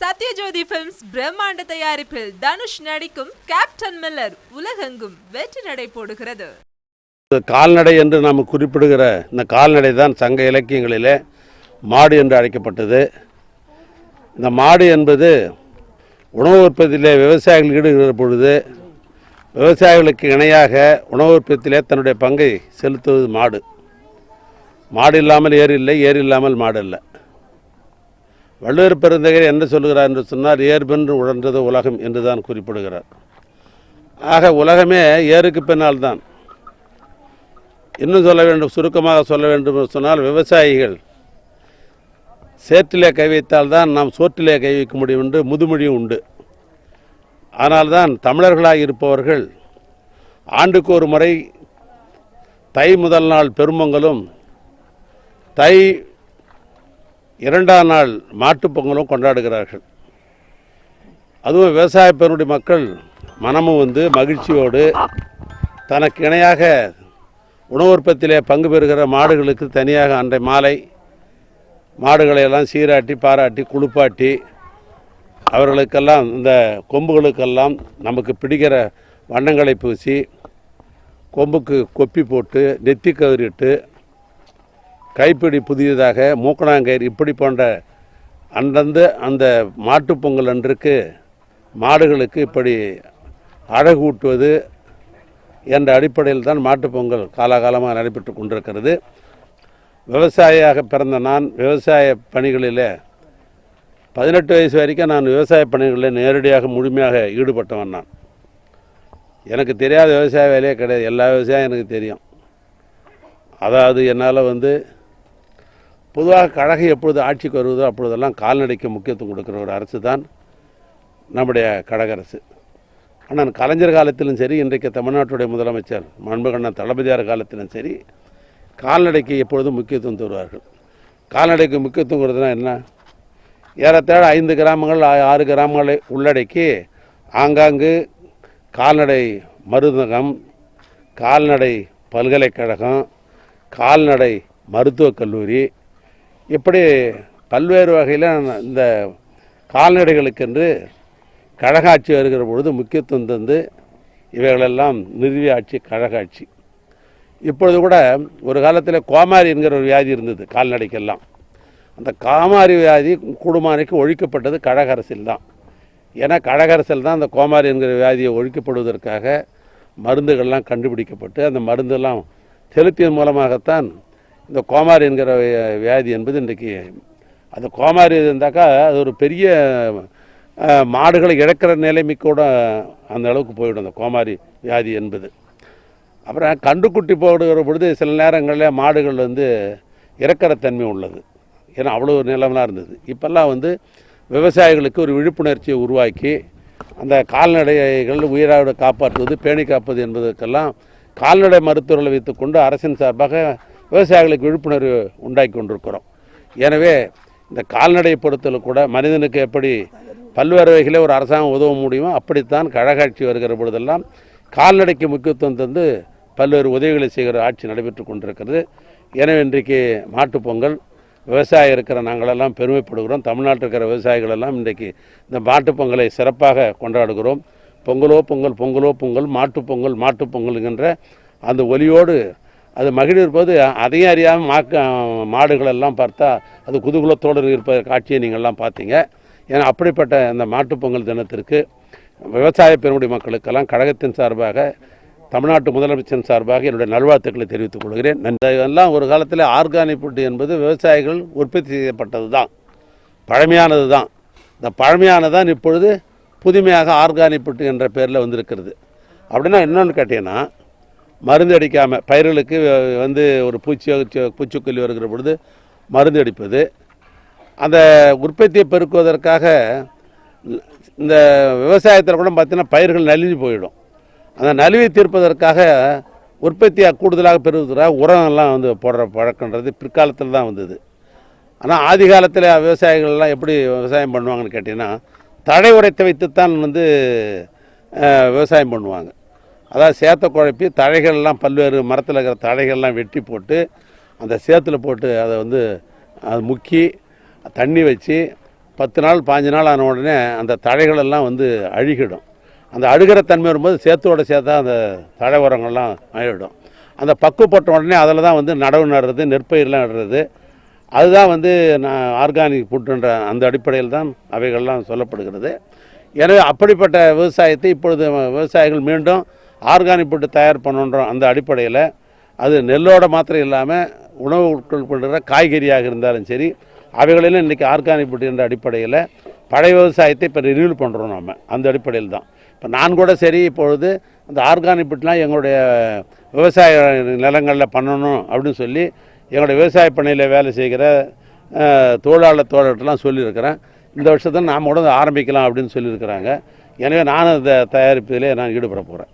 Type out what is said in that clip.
Sathyajothi films பிரம்மாண்ட தயாரிப்பில் தனுஷ் நடிக்கும் கேப்டன் மில்லர் உலகெங்கும் வெற்றி நடை போடுகிறது. கால்நடை என்று நாம் குறிப்பிடுகிற இந்த கால்நடை தான் சங்க இலக்கியங்களிலே மாடு என்று அழைக்கப்பட்டது. இந்த மாடு என்பது உணவு உற்பத்தியிலே விவசாயிகள் ஈடுபடுகிற பொழுது விவசாயிகளுக்கு இணையாக உணவு உற்பத்தியிலே தன்னுடைய பங்கை செலுத்துவது மாடு. மாடு இல்லாமல் ஏர் இல்லை, ஏர் இல்லாமல் மாடு இல்லை. வள்ளுவர் பெருந்தகையர் என்ன சொல்கிறார் என்று சொன்னால், ஏர்பென்று உழன்றது உலகம் என்று தான் குறிப்பிடுகிறார். ஆக உலகமே ஏருக்கு பின்னால் தான். இன்னும் சொல்ல வேண்டும், சுருக்கமாக சொல்ல வேண்டும் சொன்னால், விவசாயிகள் சேற்றிலே கை வைத்தால் தான் நாம் சோற்றிலே கை வைக்க முடியும் என்று முதுமொழியும் உண்டு. ஆனால்தான் தமிழர்களாக இருப்பவர்கள் ஆண்டுக்கு ஒரு முறை தை முதல் நாள் பெரும்பொங்கலும் தை இரண்டாம் நாள் மாட்டுப்பொங்கலும் கொண்டாடுகிறார்கள். அதுவும் விவசாய பெருடைய மக்கள் மனமும் மகிழ்ச்சியோடு தனக்கு இணையாக உணவு உற்பத்தியிலே பங்கு பெறுகிற மாடுகளுக்கு தனியாக அன்றை மாலை மாடுகளை எல்லாம் சீராட்டி பாராட்டி குளிப்பாட்டி அவர்களுக்கெல்லாம் இந்த கொம்புகளுக்கெல்லாம் நமக்கு பிடிக்கிற வண்ணங்களை பூசி கொம்புக்கு கொப்பி போட்டு நெத்தி கவரிட்டு கைப்பிடி புதியதாக மூக்கணாங்கயிறு இப்படி போன்ற அந்தந்த அந்த மாட்டுப்பொங்கல் அன்றுக்கு மாடுகளுக்கு இப்படி அழகூட்டுவது என்ற அடிப்படையில் தான் மாட்டுப்பொங்கல் காலாகாலமாக நடைபெற்று கொண்டிருக்கிறது. விவசாயியாக பிறந்த நான் விவசாய பணிகளில் 18 வயசு வரைக்கும் நான் விவசாய பணிகளில் நேரடியாக முழுமையாக ஈடுபட்டவன். நான் எனக்கு விவசாய வேலையே கிடையாது. எல்லா விவசாயம் எனக்கு தெரியும். அதாவது என்னால் பொதுவாக கழகம் எப்பொழுது ஆட்சிக்கு வருவதோ அப்பொழுதெல்லாம் கால்நடைக்கு முக்கியத்துவம் கொடுக்குற ஒரு அரசு தான் நம்முடைய கழக அரசு. ஆனால் கலைஞர் காலத்திலும் சரி, இன்றைக்கு தமிழ்நாட்டுடைய முதலமைச்சர் மாண்புகண்ணன் தளபதியார் காலத்திலும் சரி, கால்நடைக்கு எப்பொழுதும் முக்கியத்துவம் தருவார்கள். கால்நடைக்கு முக்கியத்துவம் கொடுத்தனா என்ன, ஏறத்தாழ 5 கிராமங்கள் 6 கிராமங்களை உள்ளடக்கி ஆங்காங்கு கால்நடை மருந்தகம், கால்நடை பல்கலைக்கழகம், கால்நடை மருத்துவக் கல்லூரி, இப்படி பல்வேறு வகையில் இந்த கால்நடைகளுக்கென்று கழக ஆட்சி வருகிற பொழுது முக்கியத்துவம் தந்து இவைகளெல்லாம் நிறுவிய ஆட்சி கழக ஆட்சி. இப்பொழுது கூட ஒரு காலத்தில் கோமாரி என்கிற ஒரு வியாதி இருந்தது கால்நடைக்கெல்லாம். அந்த கோமாரி வியாதி கூடுமானைக்கு ஒழிக்கப்பட்டது கழக அரசில் தான். ஏன்னா கழக அரசில் தான் அந்த கோமாரி என்கிற வியாதியை ஒழிக்கப்படுவதற்காக மருந்துகள்லாம் கண்டுபிடிக்கப்பட்டு அந்த மருந்தெல்லாம் செலுத்தியதன் மூலமாகத்தான் இந்த கோமாரி என்கிற வியாதி என்பது இன்றைக்கு, அந்த கோமாரி இருந்தாக்கா அது ஒரு பெரிய மாடுகளை இழக்கிற நிலைமைக்கு கூட அந்த அளவுக்கு போய்விடும் அந்த கோமாரி வியாதி என்பது. அப்புறம் கண்டுக்குட்டி போடுகிற பொழுது சில நேரங்களில் மாடுகள் இறக்கிற தன்மை உள்ளது. ஏன்னா அவ்வளோ நிலமெல்லாம் இருந்தது. இப்போல்லாம் விவசாயிகளுக்கு ஒரு விழிப்புணர்ச்சியை உருவாக்கி அந்த கால்நடைகள் உயிரோடு காப்பாற்றுவது, பேணி காப்பது என்பதற்கெல்லாம் கால்நடை மருத்துவர்களை வைத்துக்கொண்டு அரசின் சார்பாக விவசாயிகளுக்கு விழிப்புணர்வு உண்டாக்கி கொண்டிருக்கிறோம். எனவே இந்த கால்நடையை பொறுத்தல கூட மனிதனுக்கு எப்படி பல்வேறு வகையில் ஒரு அரசாங்கம் உதவ முடியுமோ அப்படித்தான் கழகாட்சி வருகிற பொழுதெல்லாம் கால்நடைக்கு முக்கியத்துவம் தந்து பல்வேறு உதவிகளை செய்கிற ஆட்சி நடைபெற்று கொண்டிருக்கிறது. எனவே இன்றைக்கு மாட்டுப்பொங்கல் விவசாயம் இருக்கிற நாங்களெல்லாம் பெருமைப்படுகிறோம். தமிழ்நாட்டில் இருக்கிற விவசாயிகள் எல்லாம் இன்றைக்கு இந்த மாட்டுப்பொங்கலை சிறப்பாக கொண்டாடுகிறோம். பொங்கலோ பொங்கல், பொங்கலோ பொங்கல், மாட்டுப்பொங்கல் மாட்டுப்பொங்கல் என்கின்ற அந்த ஒலியோடு அது மகிழ்விருப்பது அதையும் அறியாமல் மாடுகளெல்லாம் பார்த்தா அது குதூகலத்தோடு இருப்ப காட்சியை நீங்கள்லாம் பார்த்தீங்க. ஏன்னா அப்படிப்பட்ட அந்த மாட்டுப்பொங்கல் தினத்திற்கு விவசாய பெருமுடி மக்களுக்கெல்லாம் கழகத்தின் சார்பாக, தமிழ்நாட்டு முதலமைச்சரின் சார்பாக என்னுடைய நல்வாழ்த்துக்களை தெரிவித்துக் கொள்கிறேன். இதெல்லாம் ஒரு காலத்தில் ஆர்கானிக் ஃபுட் என்பது விவசாயிகள் உற்பத்தி செய்யப்பட்டது தான், பழமையானது தான். இந்த பழமையானதான் இப்பொழுது புதுமையாக ஆர்கானிக் ஃபுட் என்ற பேரில் வந்திருக்கிறது. அப்படின்னா என்னென்னு கேட்டீங்கன்னா, மருந்து அடிக்காமல் பயிர்களுக்கு ஒரு பூச்சிக்கொல்லி வருகிற பொழுது மருந்து அடிப்பது, அந்த உற்பத்தியை பெருக்குவதற்காக இந்த விவசாயத்தில் கூட பார்த்திங்கன்னா பயிர்கள் நலிஞ்சு போயிடும். அந்த நலிவை தீர்ப்பதற்காக உற்பத்தியை கூடுதலாக பெறுவதற்காக உரங்கள்லாம் போடுற பழக்கன்றது பிற்காலத்தில் தான் வந்தது. ஆனால் ஆதி காலத்தில் விவசாயிகள்லாம் எப்படி விவசாயம் பண்ணுவாங்கன்னு கேட்டிங்கன்னா, தழை உரைத்தை வைத்துத்தான் விவசாயம் பண்ணுவாங்க. அதாவது சேத்தை குழப்பி தழைகள்லாம் பல்வேறு மரத்தில் இருக்கிற தழைகள்லாம் வெட்டி போட்டு அந்த சேத்துல போட்டு அதை அது முக்கி தண்ணி வச்சு 10 நாள் 15 நாள் ஆன உடனே அந்த தழைகளெல்லாம் வந்து அழுகிடும். அந்த அழுகிற தன்மை வரும்போது சேத்தோட சேர்த்தா அந்த தழை உரங்கள்லாம் அழுகிடும். அந்த பக்குவப்பட்ட உடனே அதில் தான் வந்து நடவு நடுறது, நெற்பயிரெலாம் நடுறது. அதுதான் வந்து நான் ஆர்கானிக் ஃபுட்டுன்ற அந்த அடிப்படையில் தான் அவைகள்லாம் சொல்லப்படுகிறது. எனவே அப்படிப்பட்ட விவசாயத்தை இப்பொழுது விவசாயிகள் மீண்டும் ஆர்கானிக் ஃபுட்டு தயார் பண்ணுன்றோம். அந்த அடிப்படையில் அது நெல்லோட மாத்திரம் இல்லாமல் உணவு உட்கொள்கின்ற காய்கறியாக இருந்தாலும் சரி, அவைகளிலும் இன்றைக்கி ஆர்கானிக் ஃபுட் என்ற அடிப்படையில் பழைய விவசாயத்தை இப்போ ரினியூல் பண்ணுறோம். நம்ம அந்த அடிப்படையில் தான் இப்போ நான் கூட சரி இப்பொழுது அந்த ஆர்கானிக் ஃபுட்லாம் எங்களுடைய விவசாய நிலங்களில் பண்ணணும் அப்படின்னு சொல்லி எங்களுடைய விவசாய பண்ணையில் வேலை செய்கிற தோழர்கள்ட்டெலாம் சொல்லியிருக்கிறேன். இந்த வருஷத்தில் நாம் கூட ஆரம்பிக்கலாம் அப்படின்னு சொல்லியிருக்கிறாங்க. எனவே நானும் இந்த தயாரிப்பிலே நான் ஈடுபட போகிறேன்.